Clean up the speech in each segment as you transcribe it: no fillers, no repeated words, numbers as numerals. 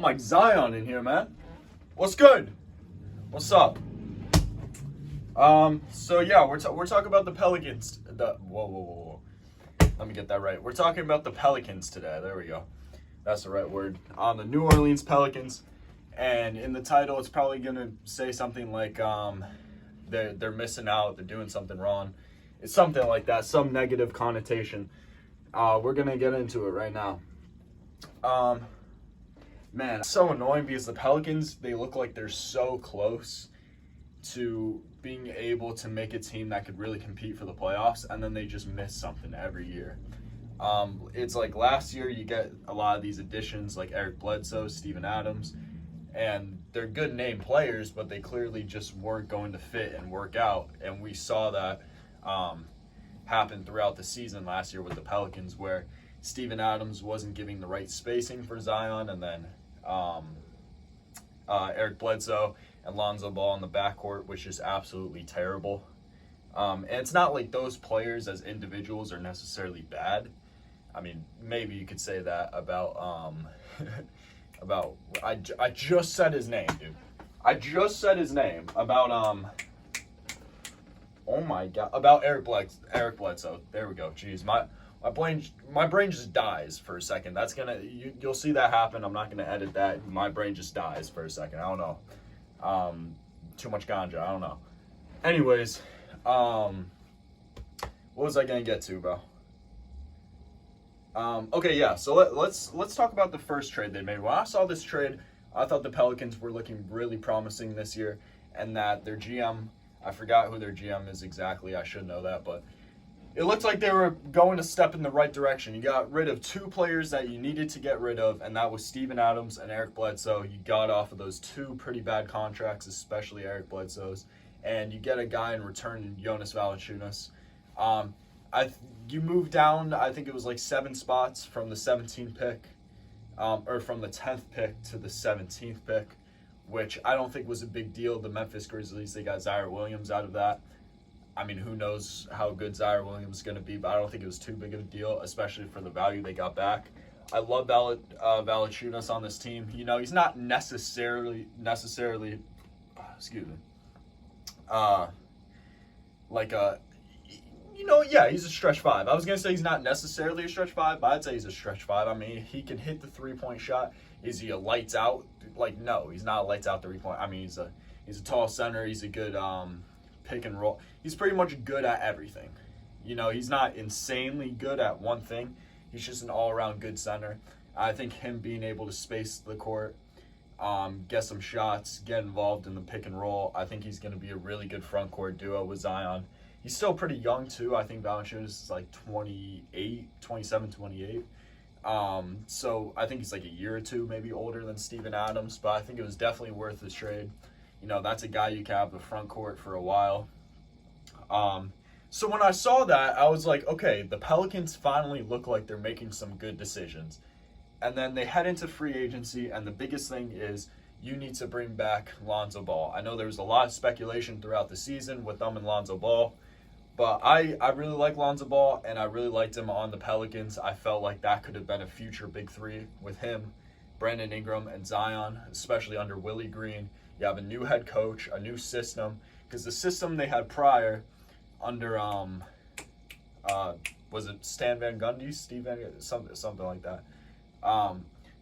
I'm like Zion in here, man. What's good? What's up? So yeah, we're talking about the Pelicans. Whoa. Let me get that right. We're talking about the Pelicans today. There we go. That's the right word. On the New Orleans Pelicans. And in the title, it's probably going to say something like they're missing out, they're doing something wrong. It's something like that, some negative connotation. We're going to get into it right now. Man, it's so annoying because the Pelicans, they look like they're so close to being able to make a team that could really compete for the playoffs, and then they just miss something every year. It's like last year you get a lot of these additions like Eric Bledsoe, Steven Adams, and they're good name players, but they clearly just weren't going to fit and work out. And we saw that happen throughout the season last year with the Pelicans, where Steven Adams wasn't giving the right spacing for Zion, and then Eric Bledsoe and Lonzo Ball in the backcourt, which is absolutely terrible. And it's not like those players as individuals are necessarily bad. I mean, maybe you could say that about I just said his name, dude. I just said his name about oh my god, about Eric Bledsoe. There we go. Jeez, my brain just dies for a second. That's you'll see that happen. I'm not gonna edit that. My brain just dies for a second. I don't know. Too much ganja. I don't know. Anyways, what was I gonna get to, bro? Okay, yeah. So let's talk about the first trade they made. When I saw this trade, I thought the Pelicans were looking really promising this year, and that their GM, I forgot who their GM is exactly. I should know that, but it looked like they were going to step in the right direction. You got rid of two players that you needed to get rid of, and that was Steven Adams and Eric Bledsoe. You got off of those two pretty bad contracts, especially Eric Bledsoe's, and you get a guy in return in Jonas Valanciunas. You moved down, I think it was like 7 spots from the 17th pick, or from the 10th pick to the 17th pick, which I don't think was a big deal. The Memphis Grizzlies, they got Zaire Williams out of that. I mean, who knows how good Zaire Williams is going to be, but I don't think it was too big of a deal, especially for the value they got back. I love Valanciunas on this team. You know, he's not necessarily, excuse me, he's a stretch 5. I was going to say he's not necessarily a stretch 5, but I'd say he's a stretch 5. I mean, he can hit the three-point shot. Is he a lights out? Like, no, he's not a lights out three-point. I mean, he's a tall center. He's a good pick and roll. He's pretty much good at everything. You know, he's not insanely good at one thing. He's just an all-around good center. I think him being able to space the court, get some shots, get involved in the pick and roll, I think he's going to be a really good front court duo with Zion. He's still pretty young, too. I think Valanciunas is like 27, 28. So I think he's like a year or two maybe older than Steven Adams, but I think it was definitely worth the trade. You know, that's a guy you can have the front court for a while. So when I saw that, I was like, okay, the Pelicans finally look like they're making some good decisions. And then they head into free agency, and the biggest thing is you need to bring back Lonzo Ball. I know there was a lot of speculation throughout the season with them and Lonzo Ball, but I really like Lonzo Ball, and I really liked him on the Pelicans. I felt like that could have been a future big three with him, Brandon Ingram, and Zion, especially under Willie Green. You have a new head coach, a new system, because the system they had prior under was it Stan Van Gundy, something like that.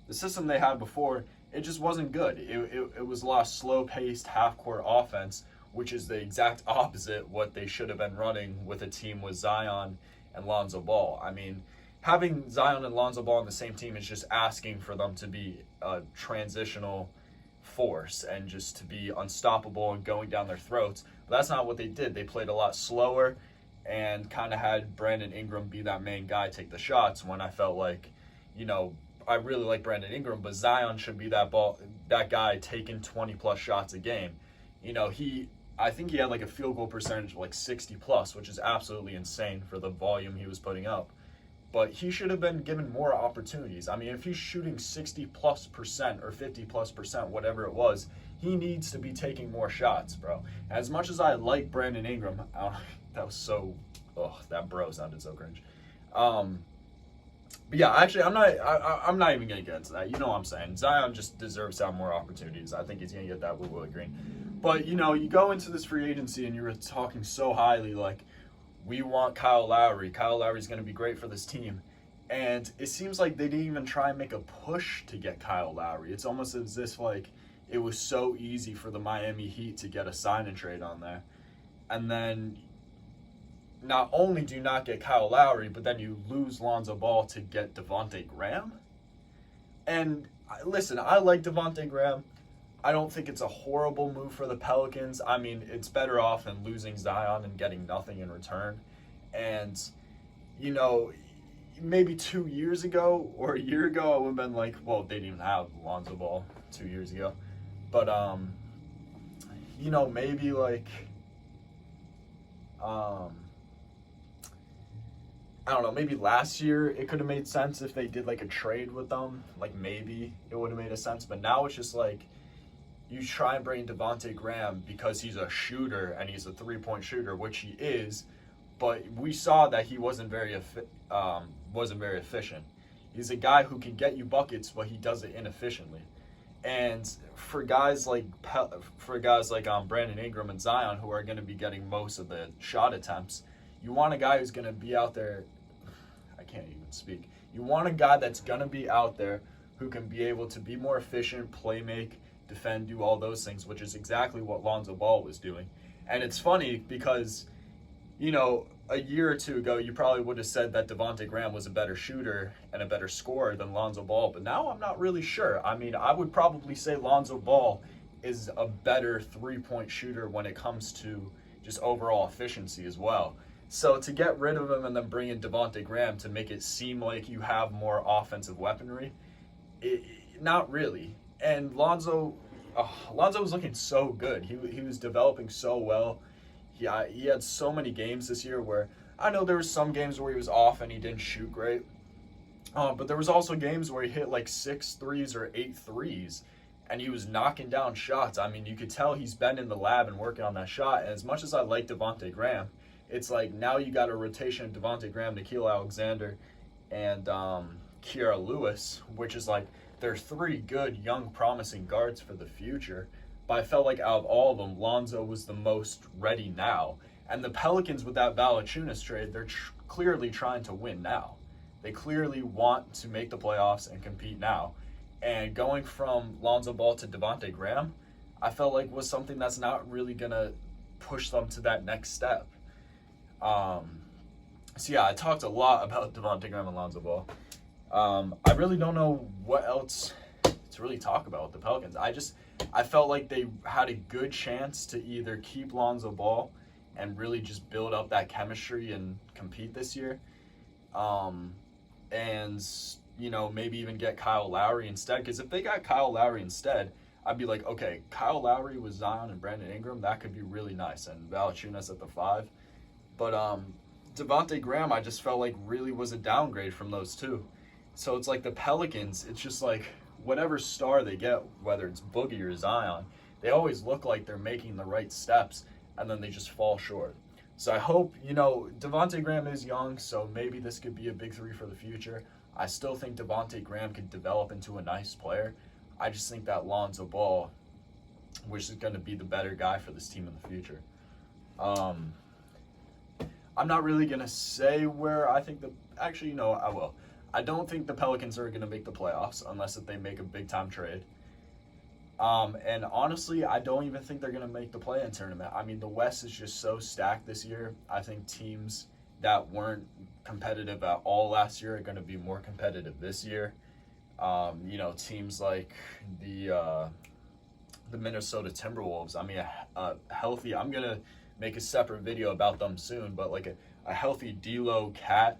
The system they had before, it just wasn't good. It was a lot of slow-paced half-court offense, which is the exact opposite what they should have been running with a team with Zion and Lonzo Ball. I mean, having Zion and Lonzo Ball on the same team is just asking for them to be a transitional force and just to be unstoppable and going down their throats. But that's not what they did. They played a lot slower and kind of had Brandon Ingram be that main guy, take the shots, when I felt like, you know, I really like Brandon Ingram, but Zion should be that guy taking 20-plus shots a game. You know, I think he had like a field goal percentage of like 60-plus, which is absolutely insane for the volume he was putting up. But he should have been given more opportunities. I mean, if he's shooting 60+% or 50+%, whatever it was, he needs to be taking more shots, bro. As much as I like Brandon Ingram, that bro sounded so cringe. But yeah, actually, I'm not even gonna get into that. You know what I'm saying? Zion just deserves to have more opportunities. I think he's gonna get that with Willie Green. But you go into this free agency and you're talking so highly, like we want Kyle Lowry. Kyle Lowry's gonna be great for this team, and it seems like they didn't even try and make a push to get Kyle Lowry. It's almost as if like it was so easy for the Miami Heat to get a sign and trade on there, and then not only do you not get Kyle Lowry, but then you lose Lonzo Ball to get Devonte Graham. And listen, I like Devonte Graham. I don't think it's a horrible move for the Pelicans. I mean, it's better off than losing Zion and getting nothing in return. And, you know, maybe 2 years ago or a year ago, I would have been like, well, they didn't even have Lonzo Ball 2 years ago. But, you know, maybe like, I don't know, maybe last year it could have made sense if they did like a trade with them. Like maybe it would have made a sense. But now it's just like you try and bring Devonte Graham because he's a shooter and he's a three-point shooter, which he is. But we saw that he wasn't very efficient. He's a guy who can get you buckets, but he does it inefficiently. And for guys like Brandon Ingram and Zion, who are going to be getting most of the shot attempts, you want a guy who's going to be out there. I can't even speak. You want a guy that's going to be out there who can be able to be more efficient, play make, defend, do all those things, which is exactly what Lonzo Ball was doing. And it's funny because, you know, a year or two ago, you probably would have said that Devonte Graham was a better shooter and a better scorer than Lonzo Ball. But now I'm not really sure. I mean, I would probably say Lonzo Ball is a better three-point shooter when it comes to just overall efficiency as well. So to get rid of him and then bring in Devonte Graham to make it seem like you have more offensive weaponry, not really. And Lonzo was looking so good. He was developing so well. He had so many games this year where I know there were some games where he was off and he didn't shoot great. But there was also games where he hit like 6 threes or 8 threes and he was knocking down shots. I mean, you could tell he's been in the lab and working on that shot. And as much as I like Devonte Graham, it's like now you got a rotation of Devonte Graham, Nickeil Alexander, and Kira Lewis, which is like they're 3 good, young, promising guards for the future. But I felt like out of all of them, Lonzo was the most ready now. And the Pelicans, with that Valanciunas trade, they're clearly trying to win now. They clearly want to make the playoffs and compete now. And going from Lonzo Ball to Devonte Graham, I felt like was something that's not really going to push them to that next step. So yeah, I talked a lot about Devonte Graham and Lonzo Ball. I really don't know what else to really talk about with the Pelicans. I felt like they had a good chance to either keep Lonzo Ball and really just build up that chemistry and compete this year. And, you know, maybe even get Kyle Lowry instead. Because if they got Kyle Lowry instead, I'd be like, okay, Kyle Lowry with Zion and Brandon Ingram, that could be really nice. And Valanciunas at the 5. But Devonte Graham, I just felt like really was a downgrade from those two. So it's like the Pelicans, it's just like whatever star they get, whether it's Boogie or Zion, they always look like they're making the right steps, and then they just fall short. So I hope, you know, Devonte Graham is young, so maybe this could be a big 3 for the future. I still think Devonte Graham could develop into a nice player. I just think that Lonzo Ball, which is going to be the better guy for this team in the future. I'm not really going to say where I think actually, you know, I will. I don't think the Pelicans are going to make the playoffs unless if they make a big-time trade. And honestly, I don't even think they're going to make the play-in tournament. I mean, the West is just so stacked this year. I think teams that weren't competitive at all last year are going to be more competitive this year. You know, teams like the Minnesota Timberwolves. I mean, healthy. I'm going to make a separate video about them soon, but like a healthy D'Lo, Cat,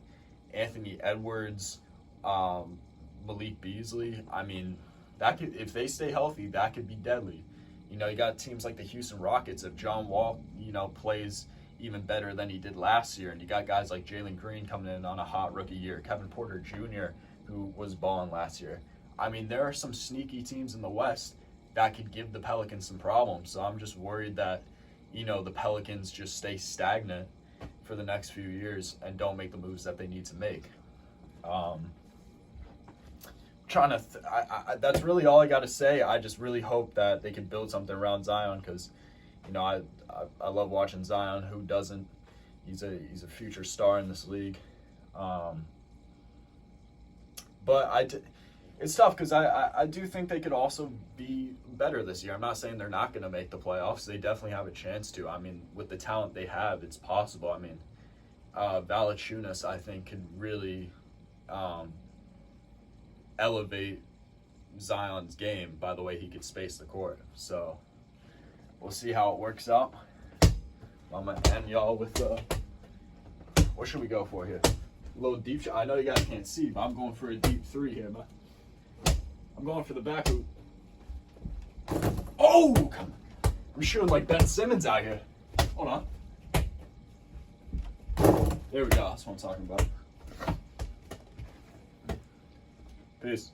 Anthony Edwards, Malik Beasley. I mean, that could, if they stay healthy, that could be deadly. You know, you got teams like the Houston Rockets. If John Wall, you know, plays even better than he did last year, and you got guys like Jalen Green coming in on a hot rookie year, Kevin Porter Jr., who was balling last year. I mean, there are some sneaky teams in the West that could give the Pelicans some problems. So I'm just worried that, you know, the Pelicans just stay stagnant for the next few years and don't make the moves that they need to make. trying to. That's really all I got to say. I just really hope that they can build something around Zion because, I love watching Zion. Who doesn't? He's a future star in this league. But it's tough because I do think they could also be better this year. I'm not saying they're not going to make the playoffs. They definitely have a chance to. I mean, with the talent they have, it's possible. I mean, Valanciunas, I think, could really elevate Zion's game by the way he could space the court. So we'll see how it works out. I'm going to end y'all with what should we go for here? A little deep shot. I know you guys can't see, but I'm going for a deep three here. But I'm going for the back hoop. Oh, come on. I'm shooting like Ben Simmons out here. Hold on. There we go. That's what I'm talking about. Peace.